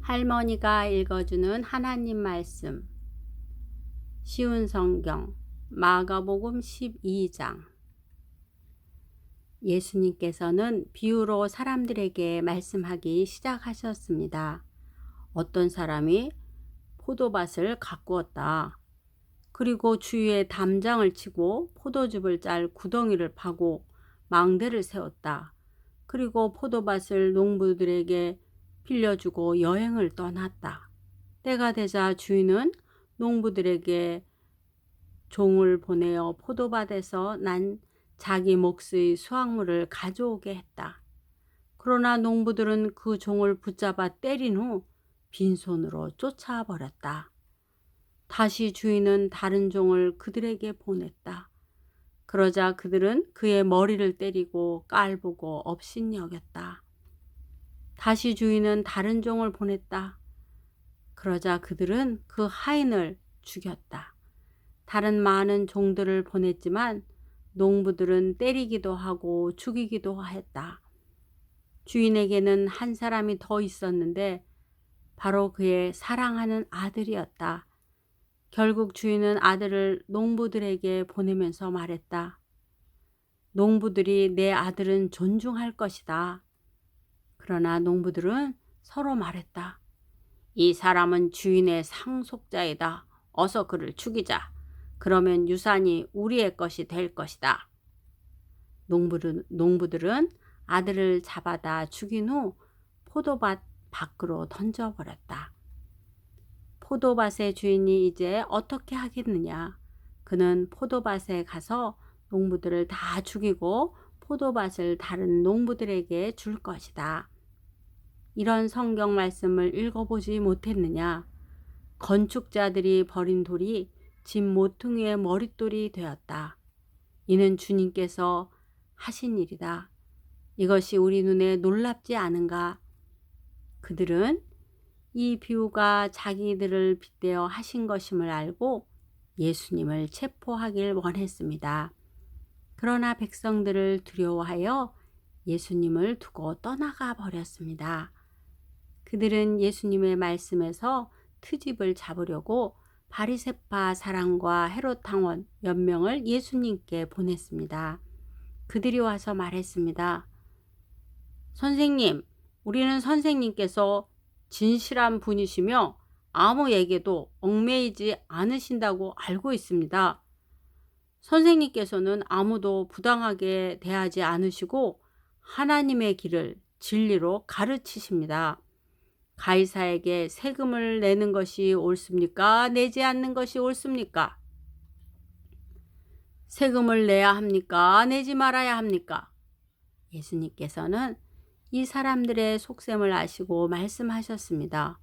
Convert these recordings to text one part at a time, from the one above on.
할머니가 읽어주는 하나님 말씀, 쉬운 성경, 마가복음 12장. 예수님께서는 비유로 사람들에게 말씀하기 시작하셨습니다. 어떤 사람이 포도밭을 가꾸었다. 그리고 주위에 담장을 치고 포도즙을 짤 구덩이를 파고 망대를 세웠다. 그리고 포도밭을 농부들에게 빌려주고 여행을 떠났다. 때가 되자 주인은 농부들에게 종을 보내어 포도밭에서 난 자기 몫의 수확물을 가져오게 했다. 그러나 농부들은 그 종을 붙잡아 때린 후 빈손으로 쫓아버렸다. 다시 주인은 다른 종을 그들에게 보냈다. 그러자 그들은 그의 머리를 때리고 깔보고 업신여겼다. 다시 주인은 다른 종을 보냈다. 그러자 그들은 그 하인을 죽였다. 다른 많은 종들을 보냈지만 농부들은 때리기도 하고 죽이기도 했다. 주인에게는 한 사람이 더 있었는데 바로 그의 사랑하는 아들이었다. 결국 주인은 아들을 농부들에게 보내면서 말했다. 농부들이 내 아들은 존중할 것이다. 그러나 농부들은 서로 말했다. 이 사람은 주인의 상속자이다. 어서 그를 죽이자. 그러면 유산이 우리의 것이 될 것이다. 농부들은 아들을 잡아다 죽인 후 포도밭 밖으로 던져버렸다. 포도밭의 주인이 이제 어떻게 하겠느냐. 그는 포도밭에 가서 농부들을 다 죽이고 포도밭을 다른 농부들에게 줄 것이다. 이런 성경 말씀을 읽어보지 못했느냐. 건축자들이 버린 돌이 집 모퉁이의 머릿돌이 되었다. 이는 주님께서 하신 일이다. 이것이 우리 눈에 놀랍지 않은가? 그들은 이 비유가 자기들을 빗대어 하신 것임을 알고 예수님을 체포하길 원했습니다. 그러나 백성들을 두려워하여 예수님을 두고 떠나가 버렸습니다. 그들은 예수님의 말씀에서 트집을 잡으려고 바리새파 사람과 헤롯 당원 몇 명을 예수님께 보냈습니다. 그들이 와서 말했습니다. 선생님, 우리는 선생님께서 진실한 분이시며 아무에게도 얽매이지 않으신다고 알고 있습니다. 선생님께서는 아무도 부당하게 대하지 않으시고 하나님의 길을 진리로 가르치십니다. 가이사에게 세금을 내는 것이 옳습니까? 내지 않는 것이 옳습니까? 세금을 내야 합니까? 내지 말아야 합니까? 예수님께서는 이 사람들의 속셈을 아시고 말씀하셨습니다.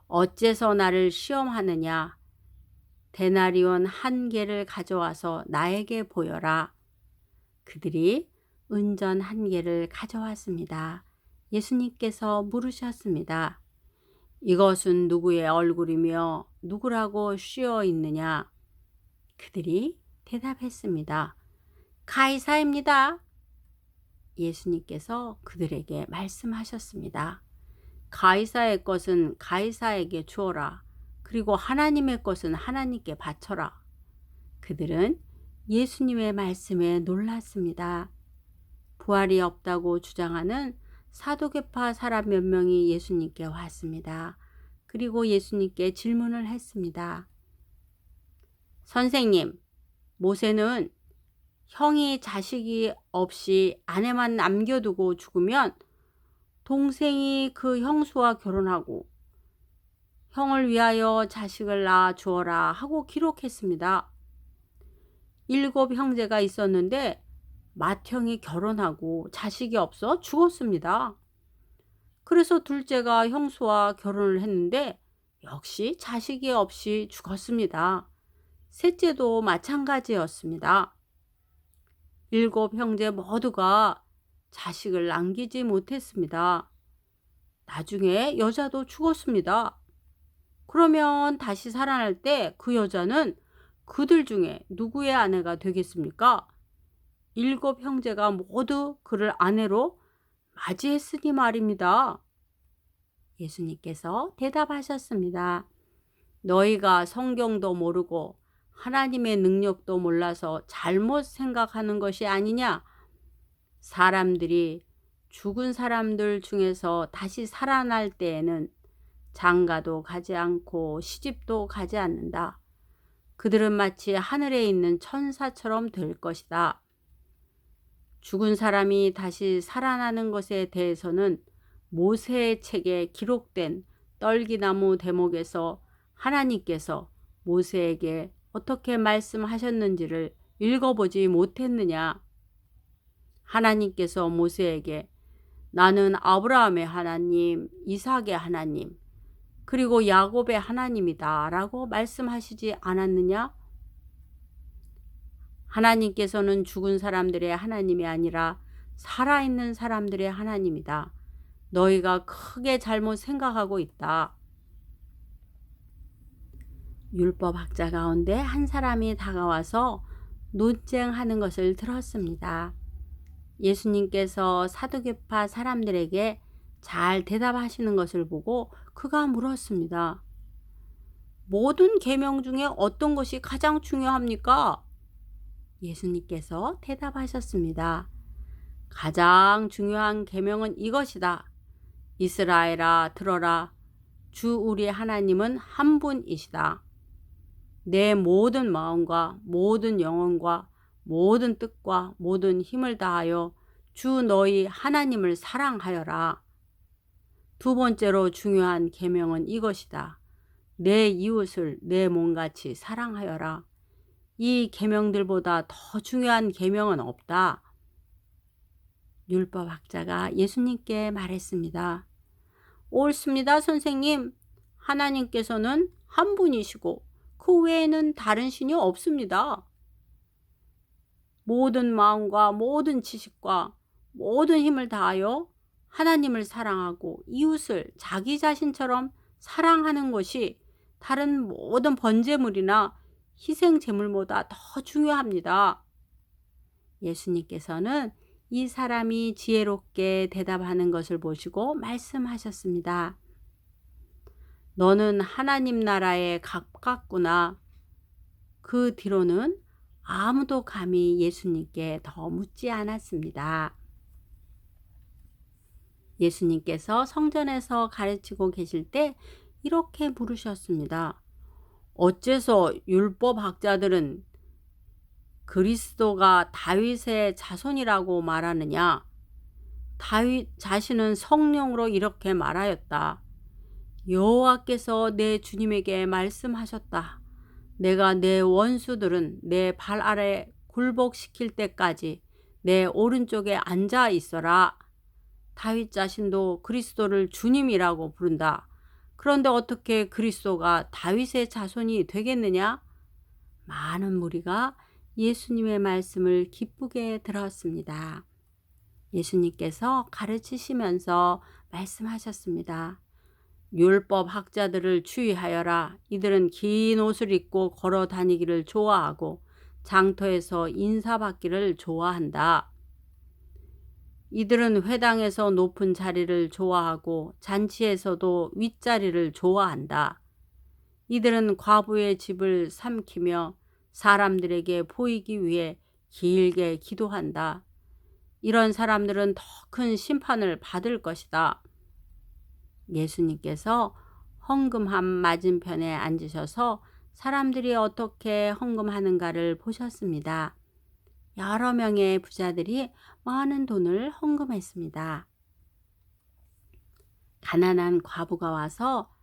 어째서 나를 시험하느냐? 데나리온 1개를 가져와서 나에게 보여라. 그들이 은전 1개를 가져왔습니다. 예수님께서 물으셨습니다. 이것은 누구의 얼굴이며 누구라고 씌어 있느냐? 그들이 대답했습니다. 가이사입니다. 예수님께서 그들에게 말씀하셨습니다. 가이사의 것은 가이사에게 주어라. 그리고 하나님의 것은 하나님께 바쳐라. 그들은 예수님의 말씀에 놀랐습니다. 부활이 없다고 주장하는 사두개파 사람 몇 명이 예수님께 왔습니다. 그리고 예수님께 질문을 했습니다. 선생님, 모세는 형이 자식이 없이 아내만 남겨두고 죽으면 동생이 그 형수와 결혼하고 형을 위하여 자식을 낳아 주어라 하고 기록했습니다. 7 형제가 있었는데 맏형이 결혼하고 자식이 없어 죽었습니다. 그래서 둘째가 형수와 결혼을 했는데 역시 자식이 없이 죽었습니다. 셋째도 마찬가지였습니다. 7 형제 모두가 자식을 남기지 못했습니다. 나중에 여자도 죽었습니다. 그러면 다시 살아날 때 그 여자는 그들 중에 누구의 아내가 되겠습니까? 7 형제가 모두 그를 아내로 맞이했으니 말입니다. 예수님께서 대답하셨습니다. 너희가 성경도 모르고 하나님의 능력도 몰라서 잘못 생각하는 것이 아니냐? 사람들이 죽은 사람들 중에서 다시 살아날 때에는 장가도 가지 않고 시집도 가지 않는다. 그들은 마치 하늘에 있는 천사처럼 될 것이다. 죽은 사람이 다시 살아나는 것에 대해서는 모세의 책에 기록된 떨기나무 대목에서 하나님께서 모세에게 어떻게 말씀하셨는지를 읽어보지 못했느냐? 하나님께서 모세에게 나는 아브라함의 하나님, 이삭의 하나님, 그리고 야곱의 하나님이다 라고 말씀하시지 않았느냐? 하나님께서는 죽은 사람들의 하나님이 아니라 살아있는 사람들의 하나님이다. 너희가 크게 잘못 생각하고 있다. 율법학자 가운데 한 사람이 다가와서 논쟁하는 것을 들었습니다. 예수님께서 사두개파 사람들에게 잘 대답하시는 것을 보고 그가 물었습니다. 모든 계명 중에 어떤 것이 가장 중요합니까? 예수님께서 대답하셨습니다. 가장 중요한 계명은 이것이다. 이스라엘아 들어라. 주 우리 하나님은 한 분이시다. 내 모든 마음과 모든 영혼과 모든 뜻과 모든 힘을 다하여 주 너희 하나님을 사랑하여라. 두 번째로 중요한 계명은 이것이다. 내 이웃을 내 몸같이 사랑하여라. 이 계명들보다 더 중요한 계명은 없다. 율법학자가 예수님께 말했습니다. 옳습니다, 선생님. 하나님께서는 한 분이시고 그 외에는 다른 신이 없습니다. 모든 마음과 모든 지식과 모든 힘을 다하여 하나님을 사랑하고 이웃을 자기 자신처럼 사랑하는 것이 다른 모든 번제물이나 희생 제물보다 더 중요합니다. 예수님께서는 이 사람이 지혜롭게 대답하는 것을 보시고 말씀하셨습니다. 너는 하나님 나라에 가깝구나. 그 뒤로는 아무도 감히 예수님께 더 묻지 않았습니다. 예수님께서 성전에서 가르치고 계실 때 이렇게 물으셨습니다. 어째서 율법학자들은 그리스도가 다윗의 자손이라고 말하느냐? 다윗 자신은 성령으로 이렇게 말하였다. 여호와께서 내 주님에게 말씀하셨다. 내가 내 원수들은 내 발 아래 굴복시킬 때까지 내 오른쪽에 앉아 있어라. 다윗 자신도 그리스도를 주님이라고 부른다. 그런데 어떻게 그리스도가 다윗의 자손이 되겠느냐? 많은 무리가 예수님의 말씀을 기쁘게 들었습니다. 예수님께서 가르치시면서 말씀하셨습니다. 율법 학자들을 주의하여라. 이들은 긴 옷을 입고 걸어 다니기를 좋아하고 장터에서 인사받기를 좋아한다. 이들은 회당에서 높은 자리를 좋아하고 잔치에서도 윗자리를 좋아한다. 이들은 과부의 집을 삼키며 사람들에게 보이기 위해 길게 기도한다. 이런 사람들은 더 큰 심판을 받을 것이다. 예수님께서 헌금함 맞은편에 앉으셔서 사람들이 어떻게 헌금하는가를 보셨습니다. 여러 명의 부자들이 많은 돈을 헌금했습니다. 가난한 과부가 와서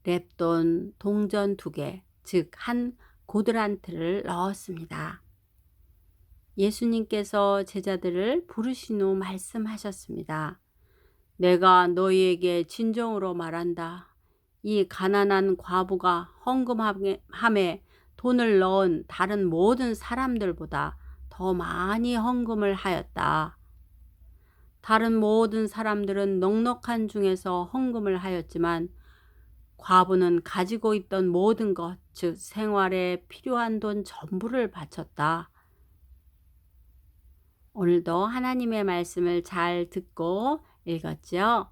렙돈 동전 2개, 즉 한 고드란트를 넣었습니다. 예수님께서 제자들을 부르신 후 말씀하셨습니다. 내가 너희에게 진정으로 말한다. 이 가난한 과부가 헌금함에 돈을 넣은 다른 모든 사람들보다 더 많이 헌금을 하였다. 다른 모든 사람들은 넉넉한 중에서 헌금을 하였지만 과부는 가지고 있던 모든 것, 즉 생활에 필요한 돈 전부를 바쳤다. 오늘도 하나님의 말씀을 잘 듣고 읽었죠?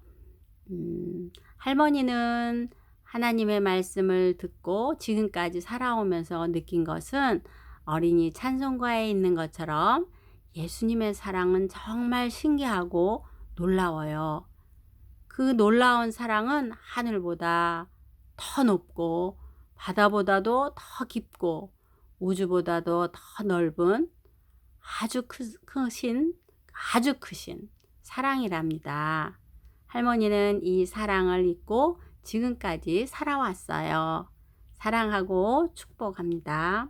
할머니는 하나님의 말씀을 듣고 지금까지 살아오면서 느낀 것은 어린이 찬송가에 있는 것처럼 예수님의 사랑은 정말 신기하고 놀라워요. 그 놀라운 사랑은 하늘보다 더 높고 바다보다도 더 깊고 우주보다도 더 넓은 아주 크신 사랑이랍니다. 할머니는 이 사랑을 잊고 지금까지 살아왔어요. 사랑하고 축복합니다.